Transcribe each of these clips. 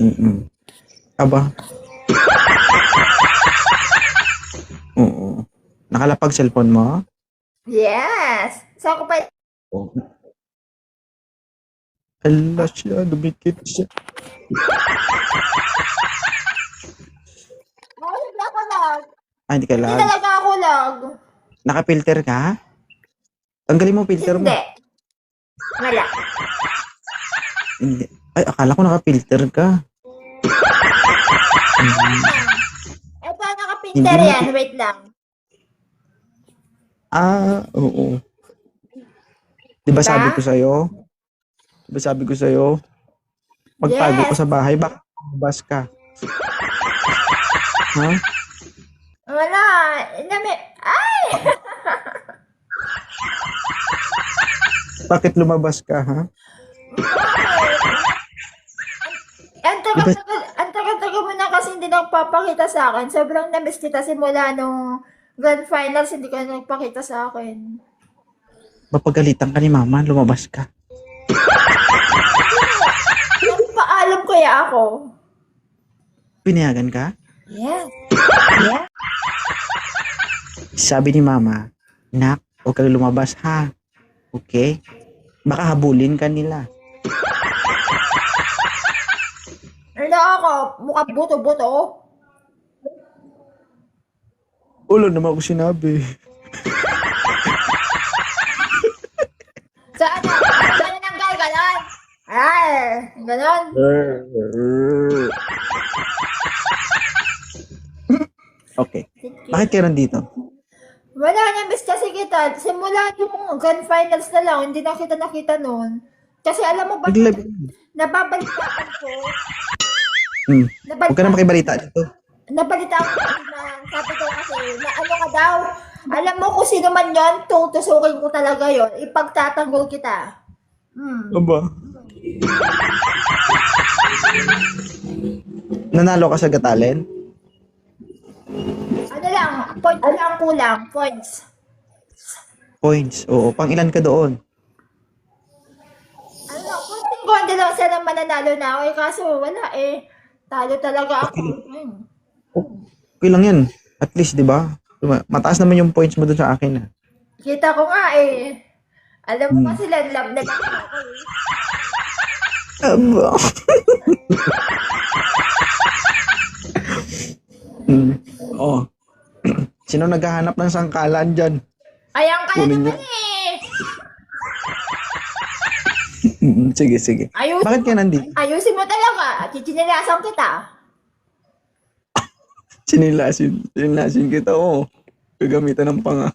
Mm. Aba, oo. Nakalapag cellphone mo? Yes! Saan ko pa... Oo. Hala siya, dumikit siya. Oh, hindi ako lag. Hindi ka Hindi lag. talaga ako lag. Naka-filter ka? Tanggalin mo filter mo. Hindi. Wala. Hindi. Ay, akala ko naka-filter ka. Ito, Hindi naka-filter mo yan. Wait lang. Oo. Di ba Diba? sabi ko sa'yo, magtago ka Yes. sa bahay, baka lumabas ka. Ha? Wala. Ay! Bakit lumabas ka, ha? Bakit? Ang tagal-tagal mo na kasi hindi nagpapakita sa akin. Sobrang na-miss kita simula nung grand finals, hindi ka nagpakita sa akin. Mapagalitan ka ni mama, lumabas ka. Nagpaalam kaya ako. Pinayagan ka? Yes. Sabi ni mama, nak, huwag ka lumabas, ha? Okay? Baka habulin ka nila. Ano ako? Mukha buto-buto. Wala naman ako sinabi. Sa ano? Ano nang gaganon? Ay, ganon. Okay. Bakit ka nandito? Wala, na-miss kasi kita. Simula yung grand finals na lang, hindi na kita nakita noon. Kasi alam mo ba, Nag-live. nababalitaan ko, Huwag ka na makibalita dito. nabalitaan ko na sabi ko kasi, na ano ka daw, alam mo kung sino man yun, tutusukin ko talaga yon, ipagtatanggol kita. Aba. Nanalo ka sa Gatalen? Ano lang, points lang kulang, points. Points. Oo. Pang ilan ka doon? Ano, konting-konti lang sana mananalo na ako, kaso wala eh. Talo talaga ako. Okay lang yan. At least, di ba? Mataas naman yung points mo doon sa akin. Kita ko nga eh. Alam mo kasi love na lang ako eh. Aba. Oh. Sino naghahanap ng sangkalan dyan? Ayan ka na Kunin naman niyo. eh. Sige. Bakit ka nandito? Ayusin mo talaga. Chichinilasan kita. Sinilasin kita, oo. Gagamitan ng panga.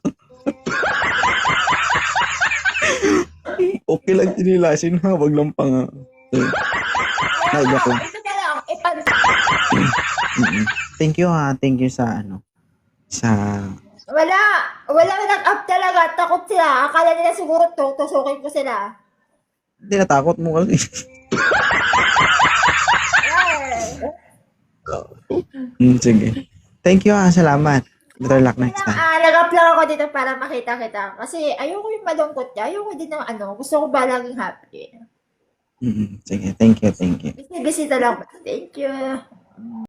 Okay lang sinilasin, ha? Wag lang panga. Naiyak lang. Ito na lang. Thank you, ha. Thank you sa Wala. Wala nag-up talaga. Takot sila. Akala nila siguro tutusukin ko sila. Hindi natakot mo kasi. Sige. Thank you, ha. Salamat. Better luck next time. Nag-up lang ako dito para makita kita. Kasi ayoko yung malungkot niya. Ayoko din ng ano. Gusto ko ba laging happy. Sige. Thank you. Bisita lang. Thank you.